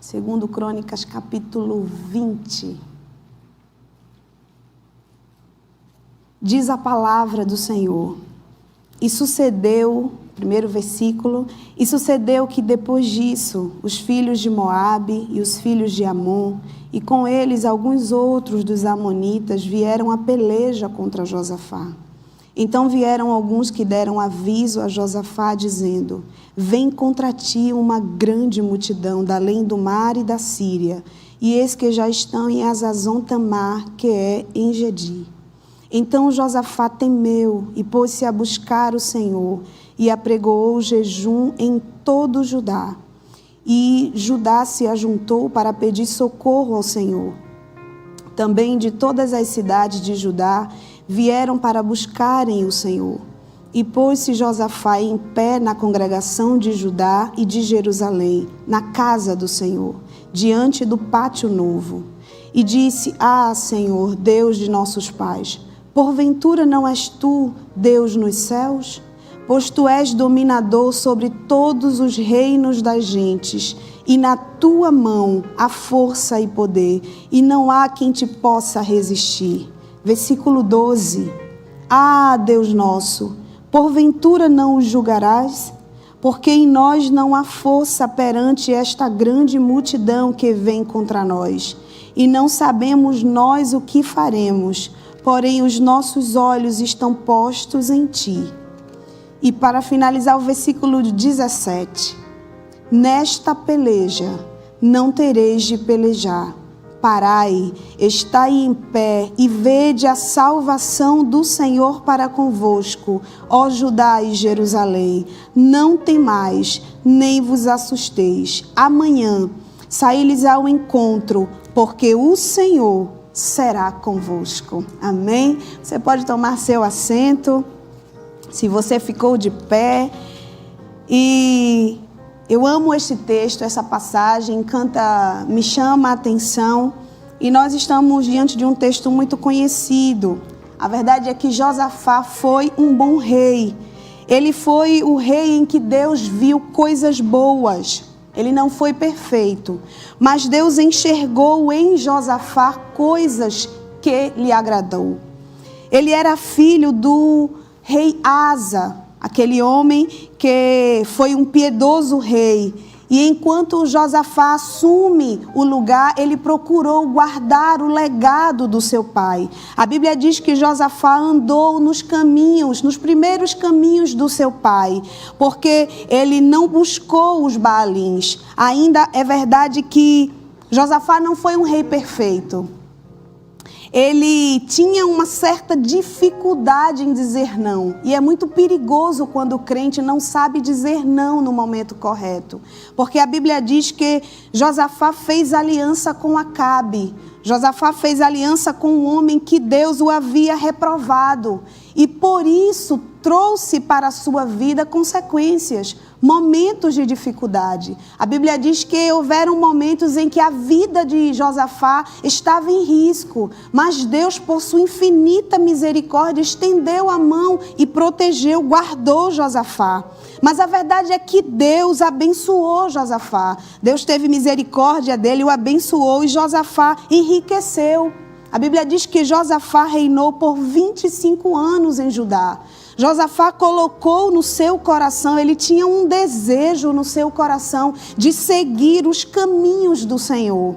Segundo Crônicas, capítulo 20. Diz a palavra do Senhor. E sucedeu, primeiro versículo, e sucedeu que depois disso, os filhos de Moabe e os filhos de Amon, e com eles alguns outros dos amonitas, vieram a peleja contra Josafá. Então vieram alguns que deram aviso a Josafá, dizendo: vem contra ti uma grande multidão da além do mar e da Síria, e eis que já estão em Hazazon-Tamar, que é em Gedi. Então Josafá temeu e pôs-se a buscar o Senhor, e apregoou jejum em todo o Judá. E Judá se ajuntou para pedir socorro ao Senhor. Também de todas as cidades de Judá vieram para buscarem o Senhor. E pôs-se Josafá em pé na congregação de Judá e de Jerusalém, na casa do Senhor, diante do pátio novo. E disse: ah, Senhor, Deus de nossos pais, porventura não és tu, Deus nos céus? Pois tu és dominador sobre todos os reinos das gentes, e na tua mão há força e poder, e não há quem te possa resistir. Versículo 12. Ah, Deus nosso, porventura não os julgarás? Porque em nós não há força perante esta grande multidão que vem contra nós, e não sabemos nós o que faremos, porém os nossos olhos estão postos em ti. E para finalizar o versículo 17, nesta peleja não tereis de pelejar. Parai, estai em pé e vede a salvação do Senhor para convosco, ó Judá e Jerusalém. Não temais, nem vos assusteis. Amanhã saí-lhes ao encontro, porque o Senhor será convosco. Amém? Você pode tomar seu assento. Se você ficou de pé. E eu amo este texto, essa passagem, me chama a atenção. E nós estamos diante de um texto muito conhecido. A verdade é que Josafá foi um bom rei. Ele foi o rei em que Deus viu coisas boas. Ele não foi perfeito, mas Deus enxergou em Josafá coisas que lhe agradou. Ele era filho do rei Asa, aquele homem que foi um piedoso rei. E enquanto Josafá assume o lugar, ele procurou guardar o legado do seu pai. A Bíblia diz que Josafá andou nos primeiros caminhos do seu pai, porque ele não buscou os Baalins. Ainda é verdade que Josafá não foi um rei perfeito. Ele tinha uma certa dificuldade em dizer não. E é muito perigoso quando o crente não sabe dizer não no momento correto. Porque a Bíblia diz que Josafá fez aliança com Acabe. Josafá fez aliança com um homem que Deus o havia reprovado. E por isso trouxe para a sua vida consequências, momentos de dificuldade. A Bíblia diz que houveram momentos em que a vida de Josafá estava em risco, mas Deus, por sua infinita misericórdia, estendeu a mão e protegeu, guardou Josafá. Mas a verdade é que Deus abençoou Josafá. Deus teve misericórdia dele, o abençoou e Josafá enriqueceu. A Bíblia diz que Josafá reinou por 25 anos em Judá. Josafá colocou no seu coração, ele tinha um desejo no seu coração de seguir os caminhos do Senhor.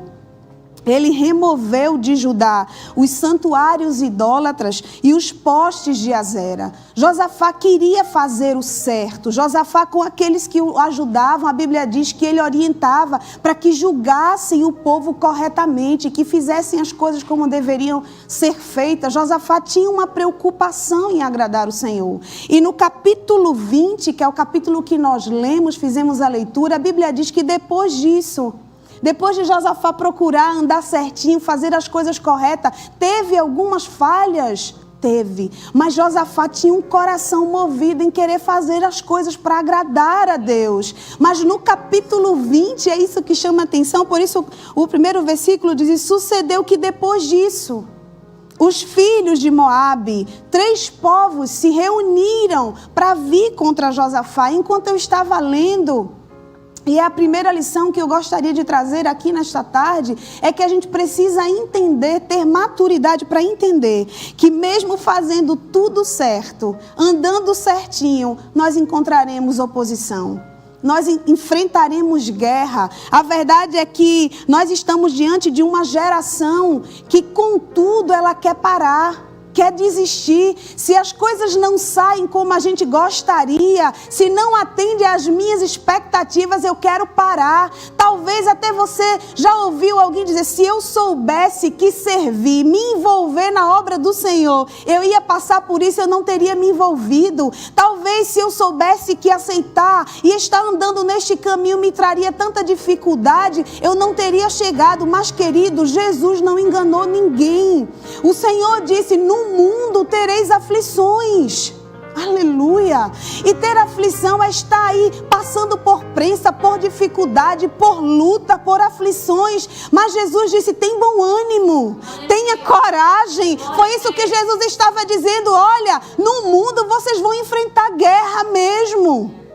Ele removeu de Judá os santuários idólatras e os postes de Azera. Josafá queria fazer o certo. Josafá, com aqueles que o ajudavam, a Bíblia diz que ele orientava para que julgassem o povo corretamente, que fizessem as coisas como deveriam ser feitas. Josafá tinha uma preocupação em agradar o Senhor. E no capítulo 20, que é o capítulo que nós lemos, fizemos a leitura, a Bíblia diz que depois disso, depois de Josafá procurar andar certinho, fazer as coisas corretas, teve algumas falhas? Teve. Mas Josafá tinha um coração movido em querer fazer as coisas para agradar a Deus. Mas no capítulo 20, é isso que chama a atenção. Por isso o primeiro versículo diz: e sucedeu que depois disso, os filhos de Moabe, 3 povos se reuniram para vir contra Josafá. Enquanto eu estava lendo E a primeira lição que eu gostaria de trazer aqui nesta tarde é que a gente precisa entender, ter maturidade para entender que mesmo fazendo tudo certo, andando certinho, nós encontraremos oposição. Nós enfrentaremos guerra. A verdade é que nós estamos diante de uma geração que, contudo, ela quer parar. Quer desistir, se as coisas não saem como a gente gostaria, se não atende às minhas expectativas, eu quero parar. Talvez até você já ouviu alguém dizer, se eu soubesse que servir, me envolver na obra do Senhor, eu ia passar por isso, eu não teria me envolvido. Talvez se eu soubesse que aceitar e estar andando neste caminho me traria tanta dificuldade, eu não teria chegado. Mas, querido, Jesus não enganou ninguém. O Senhor disse, no mundo tereis aflições. Aleluia. E ter aflição é estar aí passando por prensa, por dificuldade, por luta, por aflições. Mas Jesus disse, tem bom ânimo, tenha coragem. Foi isso que Jesus estava dizendo. Olha, no mundo vocês vão enfrentar guerra mesmo.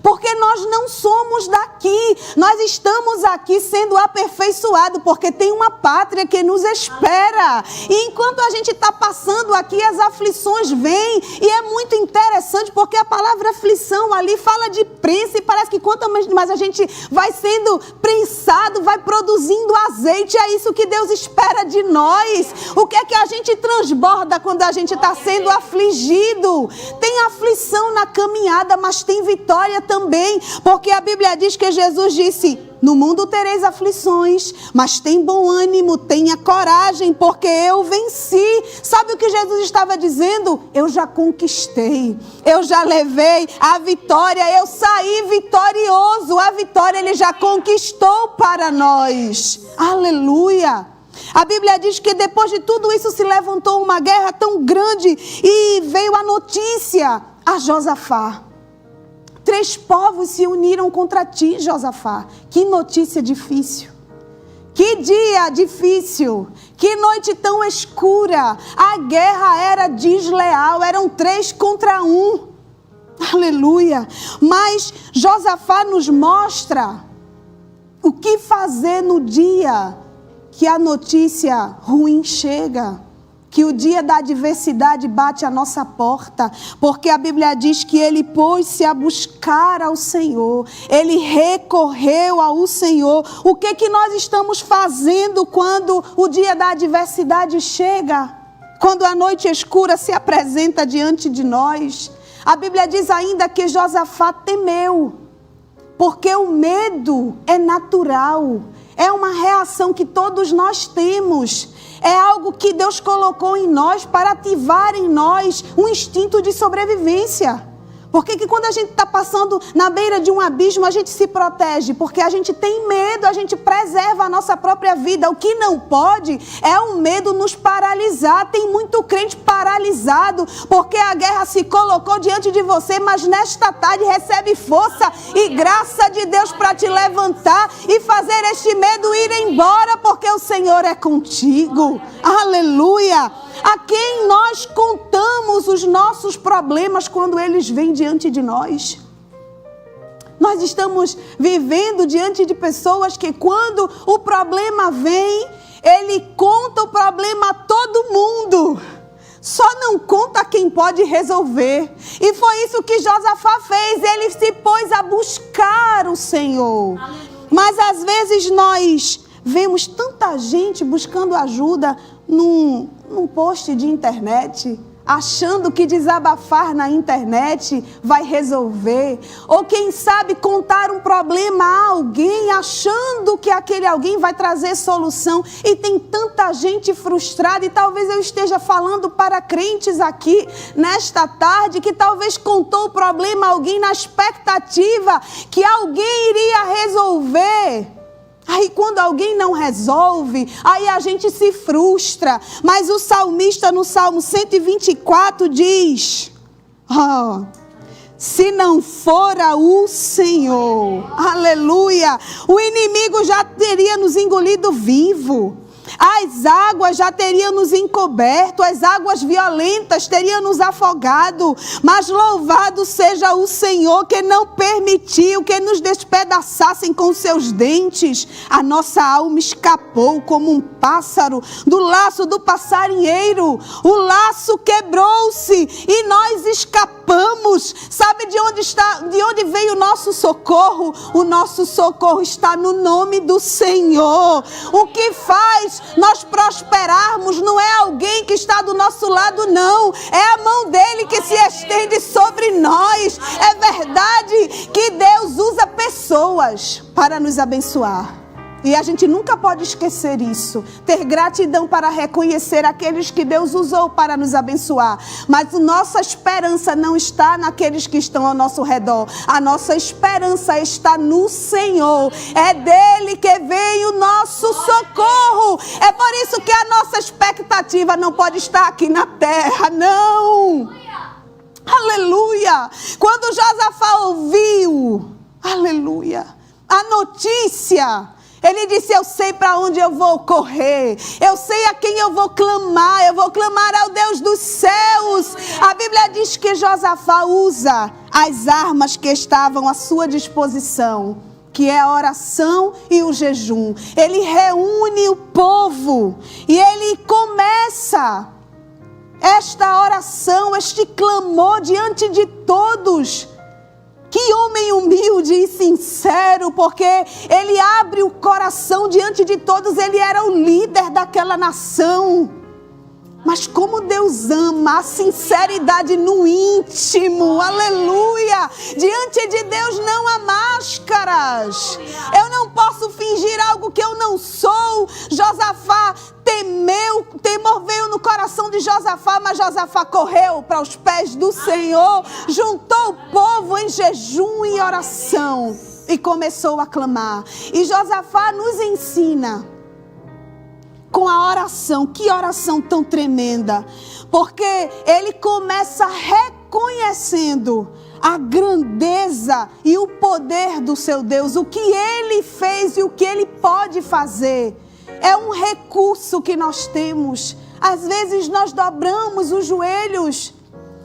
Porque nós não somos daqui, nós estamos aqui sendo aperfeiçoados, porque tem uma pátria que nos espera. E enquanto a gente está passando aqui, as aflições vêm. E é muito interessante, porque a palavra aflição ali fala de prensa, e parece que quanto mais a gente vai sendo prensado, vai produzindo azeite. É isso que Deus espera de nós. O que é que a gente transborda quando a gente está sendo afligido? Tem aflição na caminhada, mas tem vitória também, porque a Bíblia diz que Jesus disse, no mundo tereis aflições, mas tem bom ânimo, tenha coragem, porque eu venci. Sabe o que Jesus estava dizendo? Eu já conquistei, eu já levei a vitória, eu saí vitorioso, a vitória Ele já conquistou para nós. Aleluia! A Bíblia diz que depois de tudo isso se levantou uma guerra tão grande e veio a notícia a Josafá. 3 povos se uniram contra ti, Josafá. Que notícia difícil. Que dia difícil. Que noite tão escura. A guerra era desleal. Eram 3 contra 1. Aleluia. Mas Josafá nos mostra o que fazer no dia que a notícia ruim chega. Que o dia da adversidade bate à nossa porta, porque a Bíblia diz que ele pôs-se a buscar ao Senhor, ele recorreu ao Senhor. O que nós estamos fazendo quando o dia da adversidade chega? Quando a noite escura se apresenta diante de nós? A Bíblia diz ainda que Josafá temeu, porque o medo é natural, é uma reação que todos nós temos. É algo que Deus colocou em nós para ativar em nós um instinto de sobrevivência. Porque que quando a gente está passando na beira de um abismo, a gente se protege. Porque a gente tem medo, a gente preserva a nossa própria vida. O que não pode é o medo nos paralisar. Tem muito crente paralisado, porque a guerra se colocou diante de você. Mas nesta tarde recebe força e graça de Deus para te levantar e fazer este medo ir embora. Porque o Senhor é contigo. Aleluia! A quem nós contamos os nossos problemas quando eles vêm diante de nós? Nós estamos vivendo diante de pessoas que quando o problema vem, ele conta o problema a todo mundo. Só não conta quem pode resolver. E foi isso que Josafá fez. Ele se pôs a buscar o Senhor. Mas às vezes nós vemos tanta gente buscando ajuda num post de internet, achando que desabafar na internet vai resolver. Ou quem sabe contar um problema a alguém, achando que aquele alguém vai trazer solução. E tem tanta gente frustrada, e talvez eu esteja falando para crentes aqui nesta tarde, que talvez contou o problema a alguém na expectativa que alguém iria resolver. Aí quando alguém não resolve, aí a gente se frustra. Mas o salmista no Salmo 124 diz, se não fora o Senhor, aleluia, o inimigo já teria nos engolido vivo. As águas já teriam nos encoberto, as águas violentas teriam nos afogado, mas louvado seja o Senhor que não permitiu que nos despedaçassem com seus dentes. A nossa alma escapou como um pássaro do laço do passarinheiro. O laço quebrou-se e nós escapamos. Sabe de onde veio o nosso socorro? O nosso socorro está no nome do Senhor. O que faz nós prosperarmos não é alguém que está do nosso lado, não. É a mão dele que se estende sobre nós. É verdade que Deus usa pessoas para nos abençoar. E a gente nunca pode esquecer isso. Ter gratidão para reconhecer aqueles que Deus usou para nos abençoar. Mas a nossa esperança não está naqueles que estão ao nosso redor. A nossa esperança está no Senhor. É dele que vem o nosso socorro. É por isso que a nossa expectativa não pode estar aqui na terra, não. Aleluia. Quando Josafá ouviu, aleluia, a notícia, ele disse: eu sei para onde eu vou correr, eu sei a quem eu vou clamar ao Deus dos céus. A Bíblia diz que Josafá usa as armas que estavam à sua disposição, que é a oração e o jejum. Ele reúne o povo e ele começa esta oração, este clamor diante de todos. Que homem humilde e sincero, porque ele abre o coração diante de todos. Ele era o líder daquela nação. Mas como Deus ama a sinceridade no íntimo, aleluia. Diante de Deus não há máscaras. Eu não posso fingir algo que eu não sou. Josafá temor veio no coração de Josafá, mas Josafá correu para os pés do Senhor, juntou o povo em jejum e oração e começou a clamar. E Josafá nos ensina com a oração. Que oração tão tremenda, porque ele começa reconhecendo a grandeza e o poder do seu Deus, o que ele fez e o que ele pode fazer. É um recurso que nós temos. Às vezes nós dobramos os joelhos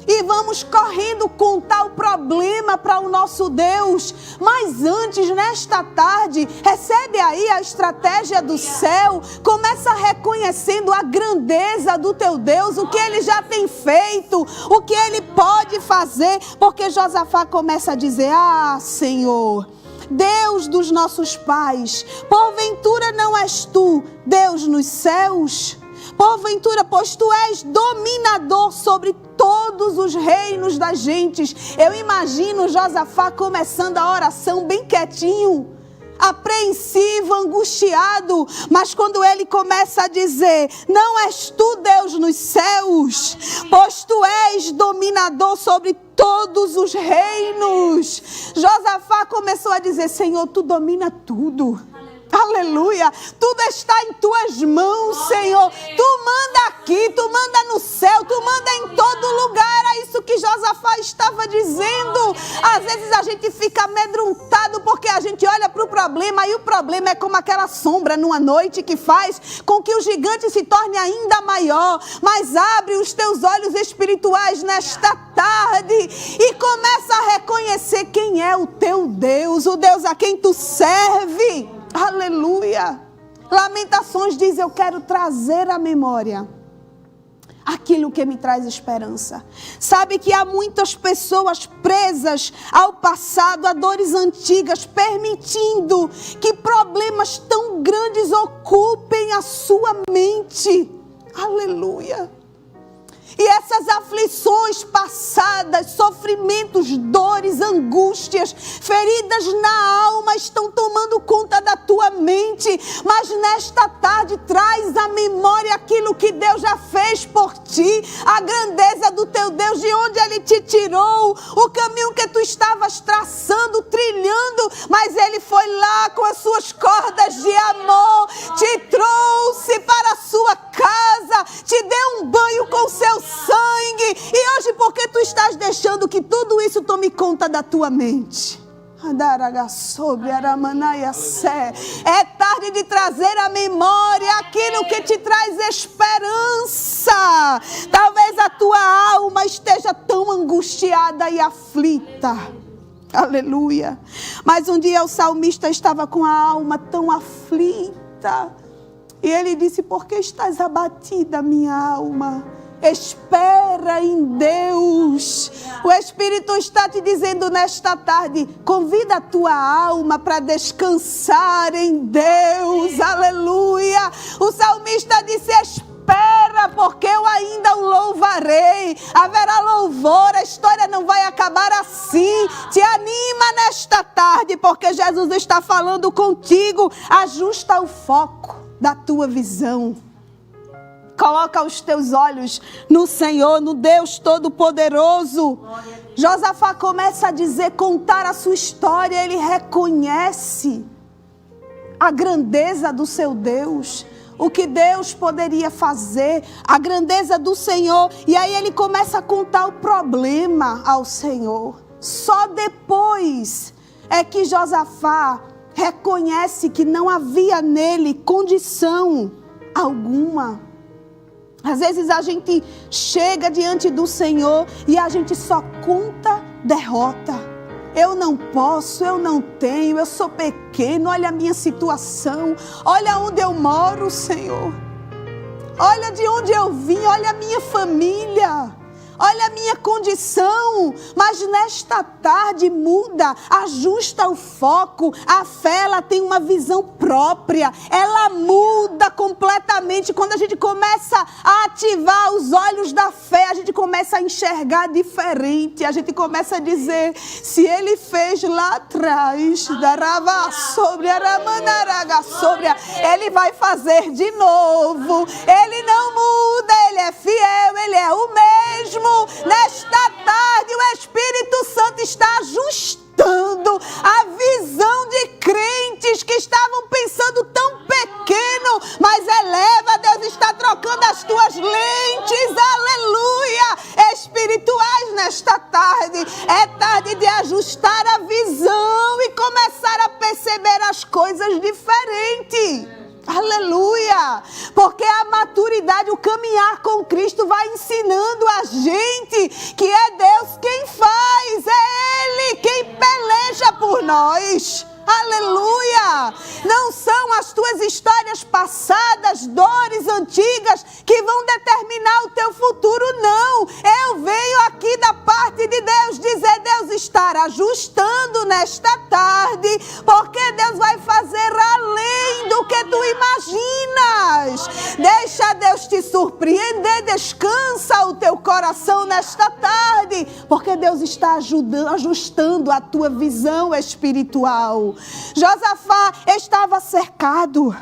e vamos correndo contar o problema para o nosso Deus. Mas antes, nesta tarde, recebe aí a estratégia do céu. Começa reconhecendo a grandeza do teu Deus, o que ele já tem feito, o que ele pode fazer. Porque Josafá começa a dizer: ah, Senhor, Deus dos nossos pais, porventura não és tu Deus nos céus? Porventura, pois tu és dominador sobre todos os reinos das gentes. Eu imagino Josafá começando a oração bem quietinho, apreensivo, angustiado, mas quando ele começa a dizer: não és tu Deus nos céus, pois tu és dominador sobre todos os reinos. Josafá começou a dizer: Senhor, tu domina tudo. Aleluia, tudo está em tuas mãos, Senhor. Tu manda aqui, tu manda no céu, tu manda em todo lugar. Era isso que Josafá estava dizendo. Às vezes a gente fica amedrontado porque a gente olha para o problema e o problema é como aquela sombra numa noite que faz com que o gigante se torne ainda maior. Mas abre os teus olhos espirituais nesta tarde e começa a reconhecer quem é o teu Deus, o Deus a quem tu serve. Aleluia. Lamentações diz: eu quero trazer à memória aquilo que me traz esperança. Sabe que há muitas pessoas presas ao passado, a dores antigas, permitindo que problemas tão grandes ocupem a sua mente. Aleluia. E essas aflições passadas, sofrimentos, dores, angústias, feridas na alma estão tomando conta da tua mente. Mas nesta tarde traz à memória aquilo que Deus já fez por ti, a grandeza do teu Deus, de onde Ele te tirou, o caminho que tu estavas traçando, trilhando, mas Ele foi lá com as suas cordas de amor, te trouxe para a sua casa, te deu um banho com seu sangue. E hoje, porque tu estás deixando que tudo isso tome conta da tua mente? É tarde de trazer à memória aquilo que te traz esperança. Talvez a tua alma esteja tão angustiada e aflita. Aleluia. Mas um dia o salmista estava com a alma tão aflita. E ele disse: por que estás abatida, minha alma? Espera em Deus. O Espírito está te dizendo nesta tarde: convida a tua alma para descansar em Deus. Aleluia. O salmista disse: espera, porque eu ainda o louvarei. Haverá louvor, a história não vai acabar assim. Te anima nesta tarde, porque Jesus está falando contigo. Ajusta o foco da tua visão. Coloca os teus olhos no Senhor, no Deus Todo-Poderoso. Josafá começa a dizer, contar a sua história. Ele reconhece a grandeza do seu Deus, o que Deus poderia fazer, a grandeza do Senhor. E aí ele começa a contar o problema ao Senhor. Só depois é que Josafá reconhece que não havia nele condição alguma. Às vezes a gente chega diante do Senhor e a gente só conta derrota. Eu não posso, eu não tenho, eu sou pequeno, olha a minha situação, olha onde eu moro, Senhor. Olha de onde eu vim, olha a minha família. Olha a minha condição, mas nesta tarde muda, ajusta o foco. A fé, ela tem uma visão própria, ela muda completamente. Quando a gente começa a ativar os olhos da fé, a gente começa a enxergar diferente. A gente começa a dizer, se ele fez lá atrás, ele vai fazer de novo. Ele não muda, ele é fiel, ele é o mesmo. Nesta tarde o Espírito Santo está ajustando a visão de crentes que estavam pensando tão pequeno, mas eleva, Deus está trocando as tuas lentes, aleluia, espirituais nesta tarde. É tarde de ajustar a visão e começar a perceber as coisas diferentes. Aleluia, porque a maturidade, o caminhar com Cristo vai ensinando a gente que é Deus quem faz, é Ele quem peleja por nós. Aleluia! Não são as tuas histórias passadas, dores antigas que vão determinar o teu futuro, não. Eu venho aqui da parte de Deus dizer, Deus está ajustando nesta tarde, porque Deus vai fazer além do que tu imaginas. Deixa Deus te surpreender, descansa o teu coração nesta tarde, porque Deus está ajustando a tua visão espiritual. Josafá estava cercado.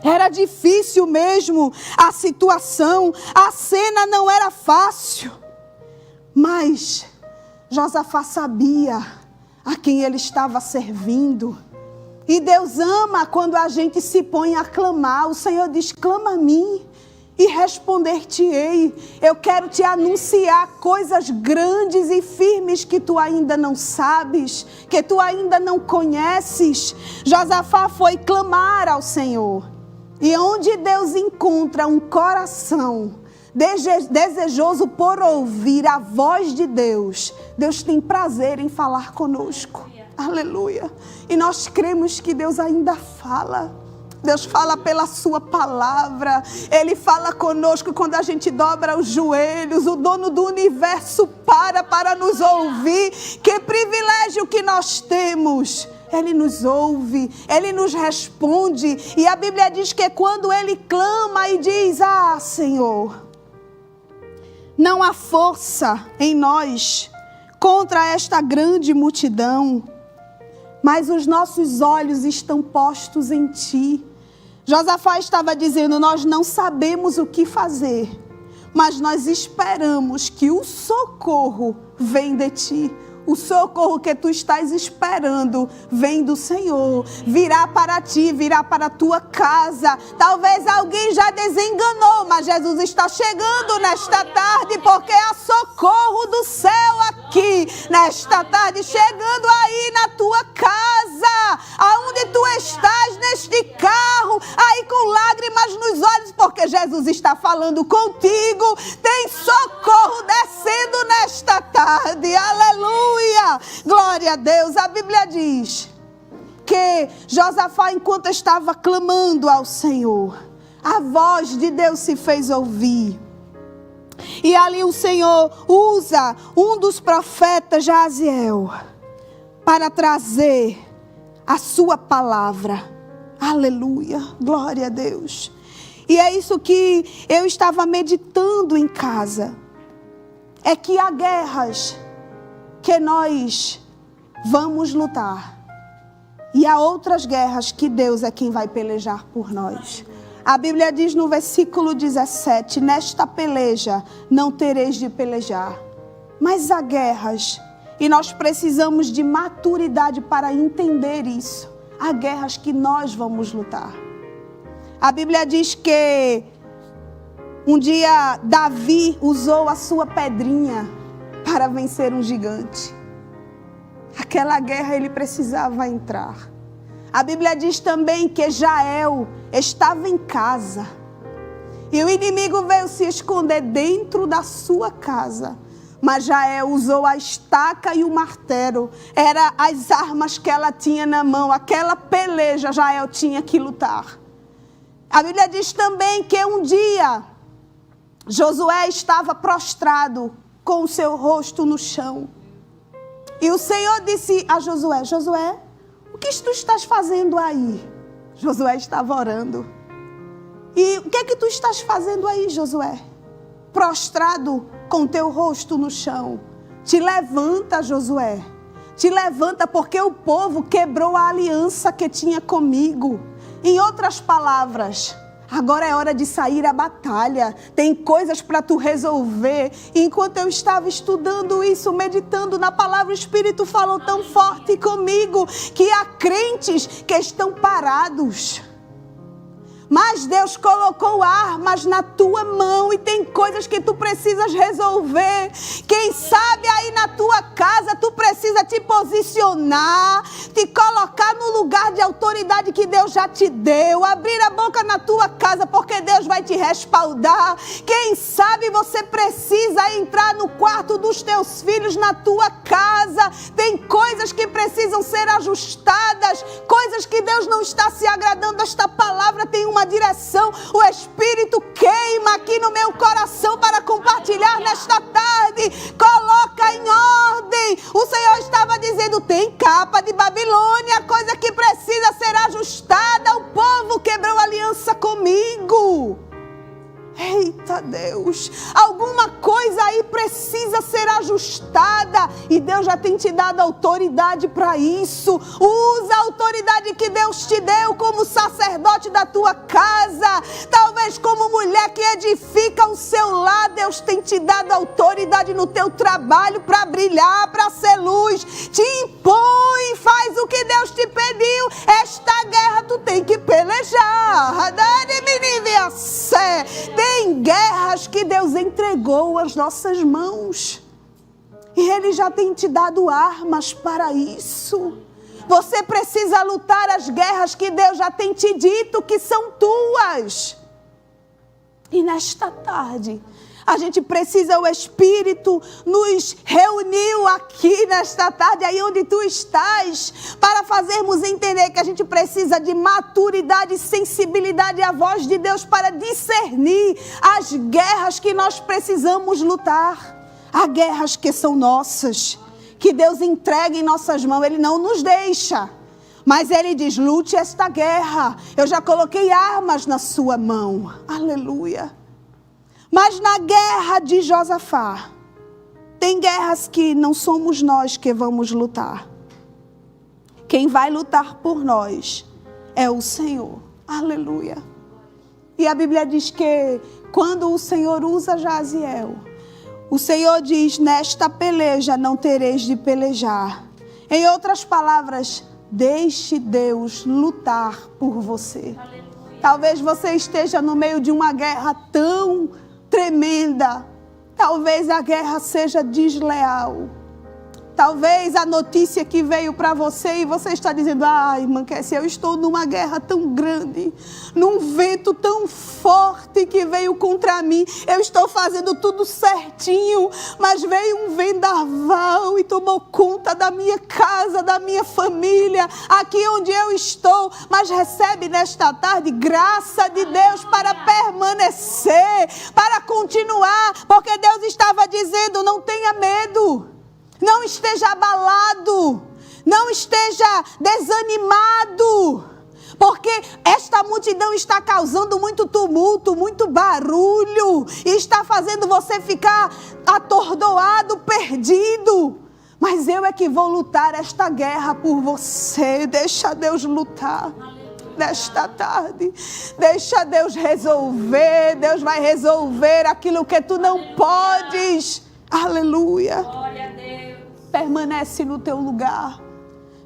Era difícil mesmo a situação. A cena não era fácil. Mas Josafá sabia a quem ele estava servindo. E Deus ama quando a gente se põe a clamar. O Senhor diz, clama a mim e responder-te-ei. Eu quero te anunciar coisas grandes e firmes que tu ainda não sabes, que tu ainda não conheces. Josafá foi clamar ao Senhor. E onde Deus encontra um coração desejoso por ouvir a voz de Deus, Deus tem prazer em falar conosco. Aleluia. E nós cremos que Deus ainda fala. Deus fala pela sua palavra. Ele fala conosco quando a gente dobra os joelhos. O dono do universo para nos ouvir. Que privilégio que nós temos. Ele nos ouve, Ele nos responde. E a Bíblia diz que quando Ele clama e diz, Senhor, não há força em nós contra esta grande multidão, mas os nossos olhos estão postos em Ti. Josafá estava dizendo, nós não sabemos o que fazer, mas nós esperamos que o socorro vem de Ti. O socorro que tu estás esperando vem do Senhor. Virá para ti, virá para a tua casa. Talvez alguém já desenganou, mas Jesus está chegando nesta tarde, porque há socorro do céu aqui, nesta tarde, chegando aí na tua casa, aonde tu estás, neste carro, aí com lágrimas nos olhos, porque Jesus está falando contigo. Tem socorro descendo nesta tarde. Aleluia! Glória a Deus. A Bíblia diz que Josafá, enquanto estava clamando ao Senhor, a voz de Deus se fez ouvir. E ali o Senhor usa um dos profetas, Jaziel, para trazer a sua palavra. Aleluia. Glória a Deus. E é isso que eu estava meditando em casa. É que há guerras que nós vamos lutar. E há outras guerras que Deus é quem vai pelejar por nós. A Bíblia diz no versículo 17, nesta peleja não tereis de pelejar. Mas há guerras, e nós precisamos de maturidade para entender isso. Há guerras que nós vamos lutar. A Bíblia diz que um dia Davi usou a sua pedrinha para vencer um gigante. Aquela guerra ele precisava entrar. A Bíblia diz também que Jael estava em casa. E o inimigo veio se esconder dentro da sua casa. Mas Jael usou a estaca e o martelo. Eram as armas que ela tinha na mão. Aquela peleja Jael tinha que lutar. A Bíblia diz também que um dia Josué estava prostrado com o seu rosto no chão. E o Senhor disse a Josué, Josué, o que tu estás fazendo aí? Josué estava orando. E o que é que tu estás fazendo aí, Josué? Prostrado com teu rosto no chão. Te levanta, Josué. Te levanta, porque o povo quebrou a aliança que tinha comigo. Em outras palavras, agora é hora de sair à batalha. Tem coisas para tu resolver. Enquanto eu estava estudando isso, meditando na palavra, o Espírito falou tão forte comigo que há crentes que estão parados. Mas Deus colocou armas na tua mão e tem coisas que tu precisas resolver. Quem sabe aí na tua casa tu precisa te posicionar, te colocar no lugar de autoridade que Deus já te deu. Abrir a boca na tua casa porque Deus vai te respaldar. Quem sabe você precisa entrar no quarto dos teus filhos na tua casa. Tem coisas que precisam ser ajustadas, coisas que Deus não está se agradando. Esta palavra tem uma direção, o Espírito queima aqui no meu coração para compartilhar nesta tarde. Coloca em ordem. O Senhor estava dizendo, tem capa de Babilônia, coisa que precisa ser ajustada. O povo quebrou aliança comigo. Eita Deus, alguma coisa aí precisa ser ajustada e Deus já tem te dado autoridade para isso. Usa a autoridade que Deus te deu como sacerdote da tua casa, talvez como mulher que edifica o seu lar. Deus tem te dado autoridade no teu trabalho para brilhar, para ser luz. Te impõe, faz o que Deus te pediu. Esta guerra tu tem que pelejar. Tem guerras que Deus entregou às nossas mãos. E Ele já tem te dado armas para isso. Você precisa lutar as guerras que Deus já tem te dito que são tuas. E nesta tarde, a gente precisa, o Espírito nos reuniu aqui nesta tarde, aí onde tu estás, para fazermos entender que a gente precisa de maturidade e sensibilidade à voz de Deus para discernir as guerras que nós precisamos lutar. Há guerras que são nossas, que Deus entrega em nossas mãos, Ele não nos deixa. Mas Ele diz, lute esta guerra, eu já coloquei armas na sua mão. Aleluia. Mas na guerra de Josafá, tem guerras que não somos nós que vamos lutar. Quem vai lutar por nós é o Senhor. Aleluia. E a Bíblia diz que quando o Senhor usa Jaziel, O Senhor diz: nesta peleja não tereis de pelejar. Em outras palavras, deixe Deus lutar por você. Aleluia. Talvez você esteja no meio de uma guerra tão tremenda. Talvez a guerra seja desleal. Talvez a notícia que veio para você e você está dizendo: irmã Kessia, eu estou numa guerra tão grande, num vento tão forte que veio contra mim. Eu estou fazendo tudo certinho, mas veio um vendaval e tomou conta da minha casa, da minha família, aqui onde eu estou. Mas recebe nesta tarde graça de Deus para permanecer, para continuar, porque Deus estava dizendo: não tenha medo. Não esteja abalado, não esteja desanimado, porque esta multidão está causando muito tumulto, muito barulho, e está fazendo você ficar atordoado, perdido. Mas eu é que vou lutar esta guerra por você. Deixa Deus lutar nesta tarde. Deixa Deus resolver. Deus vai resolver aquilo que tu não podes. Aleluia. Glória a Deus. Permanece no teu lugar.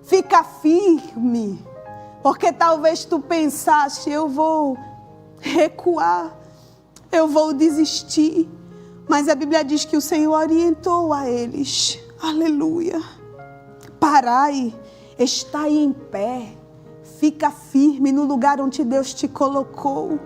Fica firme. Porque talvez tu pensaste: eu vou recuar, eu vou desistir. Mas a Bíblia diz que o Senhor orientou a eles. Aleluia. Parai, estai em pé. Fica firme no lugar onde Deus te colocou.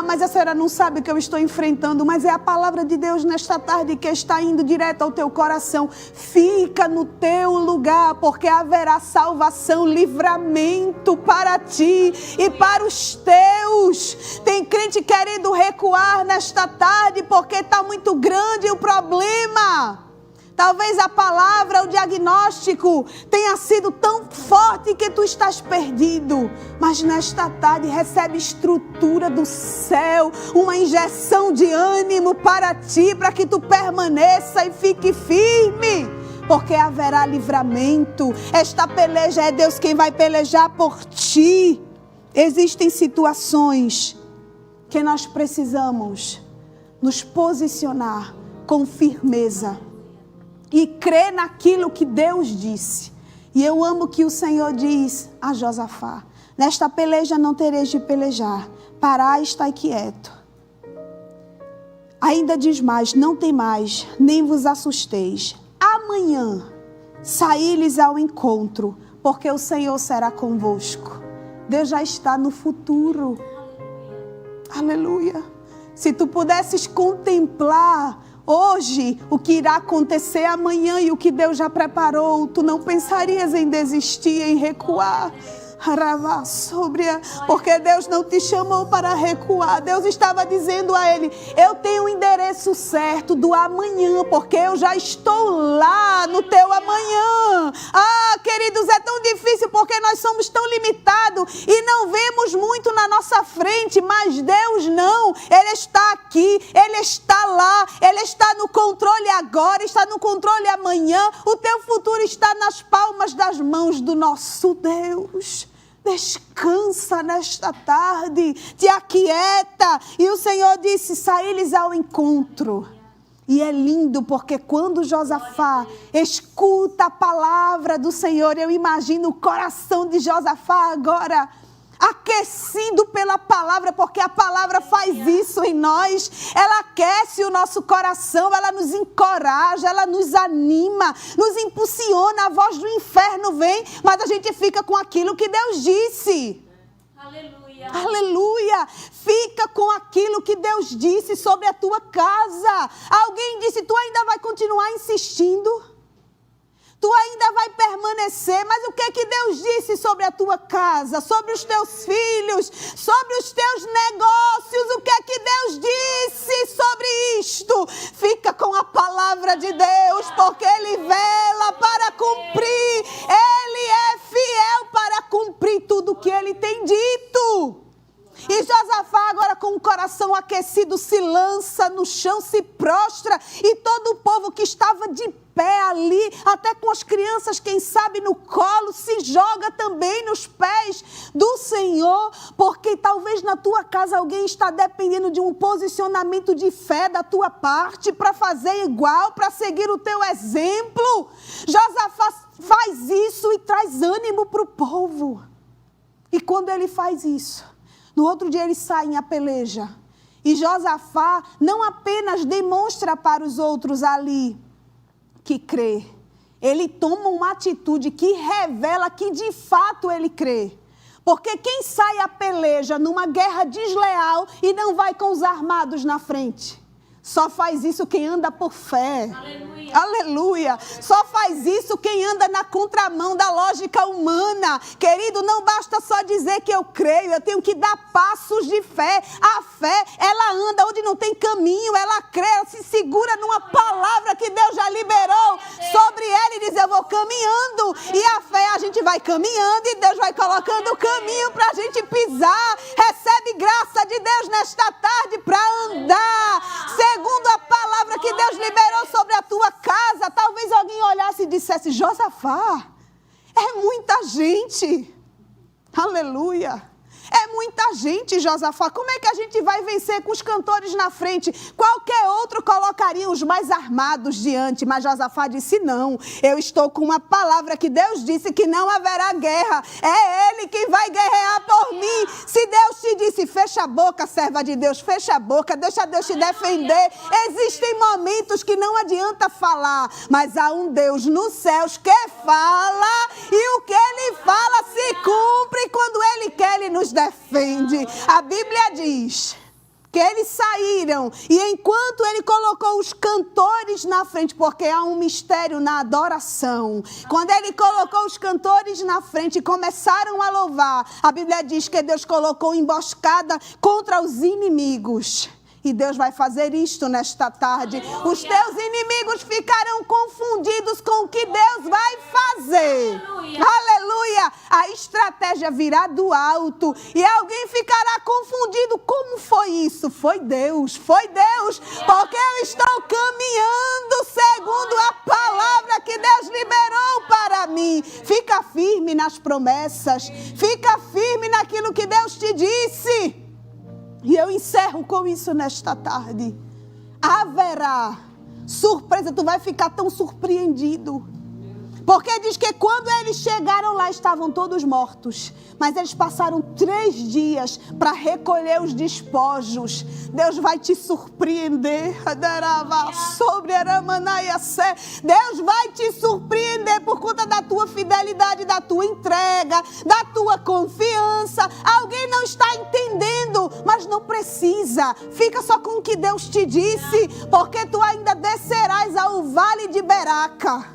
Mas a senhora não sabe o que eu estou enfrentando. Mas é a palavra de Deus nesta tarde que está indo direto ao teu coração. Fica no teu lugar, porque haverá salvação, livramento para ti e para os teus. Tem crente querendo recuar nesta tarde porque está muito grande o problema. Talvez a palavra, o diagnóstico tenha sido tão forte que tu estás perdido. Mas nesta tarde recebe estrutura do céu, uma injeção de ânimo para ti, para que tu permaneça e fique firme. Porque haverá livramento. Esta peleja é Deus quem vai pelejar por ti. Existem situações que nós precisamos nos posicionar com firmeza e crer naquilo que Deus disse. E eu amo que o Senhor diz a Josafá: nesta peleja não tereis de pelejar, parai, estai quieto. Ainda diz mais: não temais, nem vos assusteis. Amanhã saí-lhes ao encontro, porque o Senhor será convosco. Deus já está no futuro. Aleluia. Se tu pudesses contemplar hoje o que irá acontecer amanhã e o que Deus já preparou, tu não pensarias em desistir, em recuar. Porque Deus não te chamou para recuar. Deus estava dizendo a ele: eu tenho o endereço certo do amanhã, porque eu já estou lá no teu amanhã. Queridos, é tão difícil porque nós somos tão limitados e não vemos muito na nossa frente, mas Deus não. Ele está aqui, Ele está lá, Ele está no controle agora, está no controle amanhã. O teu futuro está nas palmas das mãos do nosso Deus. Descansa nesta tarde, te aquieta. E o Senhor disse: saí-lhes ao encontro. E é lindo porque quando Josafá escuta a palavra do Senhor, eu imagino o coração de Josafá agora aquecido pela palavra, porque a palavra faz isso em nós. Ela aquece o nosso coração, ela nos encoraja, ela nos anima, nos impulsiona. A voz do inferno vem, mas a gente fica com aquilo que Deus disse. Aleluia. Aleluia. Fica com aquilo que Deus disse sobre a tua casa. Alguém disse: tu ainda vai continuar insistindo? Tu ainda vai permanecer, mas o que é que Deus disse sobre a tua casa, sobre os teus filhos, sobre os teus negócios? O que é que Deus disse sobre isto? Fica com a palavra de Deus, porque Ele vela para cumprir. Ele é fiel para cumprir tudo o que Ele tem dito. E E Josafá, agora com o coração aquecido, se lança no chão, se prostra, e todo o povo que estava de pé ali, até com as crianças, quem sabe no colo, se joga também nos pés do Senhor, porque talvez na tua casa alguém está dependendo de um posicionamento de fé da tua parte, para fazer igual, para seguir o teu exemplo. Josafá faz isso e traz ânimo para o povo. E quando ele faz isso, no outro dia eles saem a peleja. E Josafá não apenas demonstra para os outros ali que crê. Ele toma uma atitude que revela que de fato ele crê. Porque quem sai a peleja numa guerra desleal e não vai com os armados na frente? Só faz isso quem anda por fé. Aleluia. Aleluia. Só faz isso quem anda na contramão da lógica humana. Querido, não basta só dizer que eu creio. Eu tenho que dar passos de fé. A fé, ela anda onde não tem caminho. Ela crê, ela se segura numa palavra que Deus já liberou sobre ela e diz, eu vou caminhando. E a fé, a gente vai caminhando e Deus vai colocando o caminho para a gente pisar. Recebe graça de Deus nesta tarde para andar segundo a palavra que Deus liberou sobre a tua casa. Talvez alguém olhasse e dissesse, Josafá, é muita gente. Aleluia. É muita gente, Josafá. Como é que a gente vai vencer com os cantores na frente? Qualquer outro colocaria os mais armados diante. Mas Josafá disse, não. Eu estou com uma palavra que Deus disse que não haverá guerra. É Ele que vai guerrear por mim. Se Deus te disse, fecha a boca, serva de Deus, fecha a boca, deixa Deus te defender. Existem momentos que não adianta falar. Mas há um Deus nos céus que fala. E o que Ele fala se cumpre. E quando Ele quer, Ele nos defende. A Bíblia diz que eles saíram e enquanto ele colocou os cantores na frente, porque há um mistério na adoração, quando ele colocou os cantores na frente e começaram a louvar, a Bíblia diz que Deus colocou emboscada contra os inimigos. E Deus vai fazer isto nesta tarde. Aleluia. Os teus inimigos ficarão confundidos com o que Deus vai fazer. Aleluia. Aleluia. A estratégia virá do alto. E alguém ficará confundido. Como foi isso? Foi Deus. Foi Deus. Porque eu estou caminhando segundo a palavra que Deus liberou para mim. Fica firme nas promessas. Fica firme naquilo que Deus te disse. E eu encerro com isso nesta tarde. Haverá surpresa, tu vai ficar tão surpreendido. Porque diz que quando eles chegaram lá, estavam todos mortos. Mas eles passaram 3 dias para recolher os despojos. Deus vai te surpreender. Deus vai te surpreender por conta da tua fidelidade, da tua entrega, da tua confiança. Alguém não está entendendo, mas não precisa. Fica só com o que Deus te disse, porque tu ainda descerás ao vale de Beraca.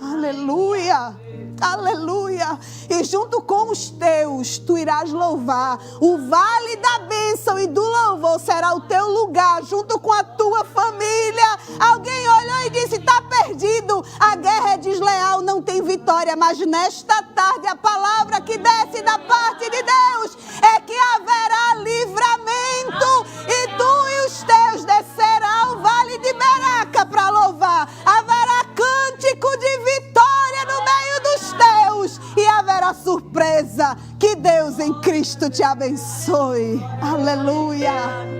Aleluia, aleluia. E junto com os teus, tu irás louvar. O vale da bênção e do louvor será o teu lugar, junto com a tua família. Alguém olhou e disse, está perdido. A guerra é desleal, não tem vitória. Mas nesta tarde, a palavra que desce da parte de Deus é que haverá livramento. E tu e os teus descerão ao vale de Beraca para louvar. Haverá cântico de vitória no meio dos teus. E haverá surpresa. Que Deus em Cristo te abençoe. Aleluia.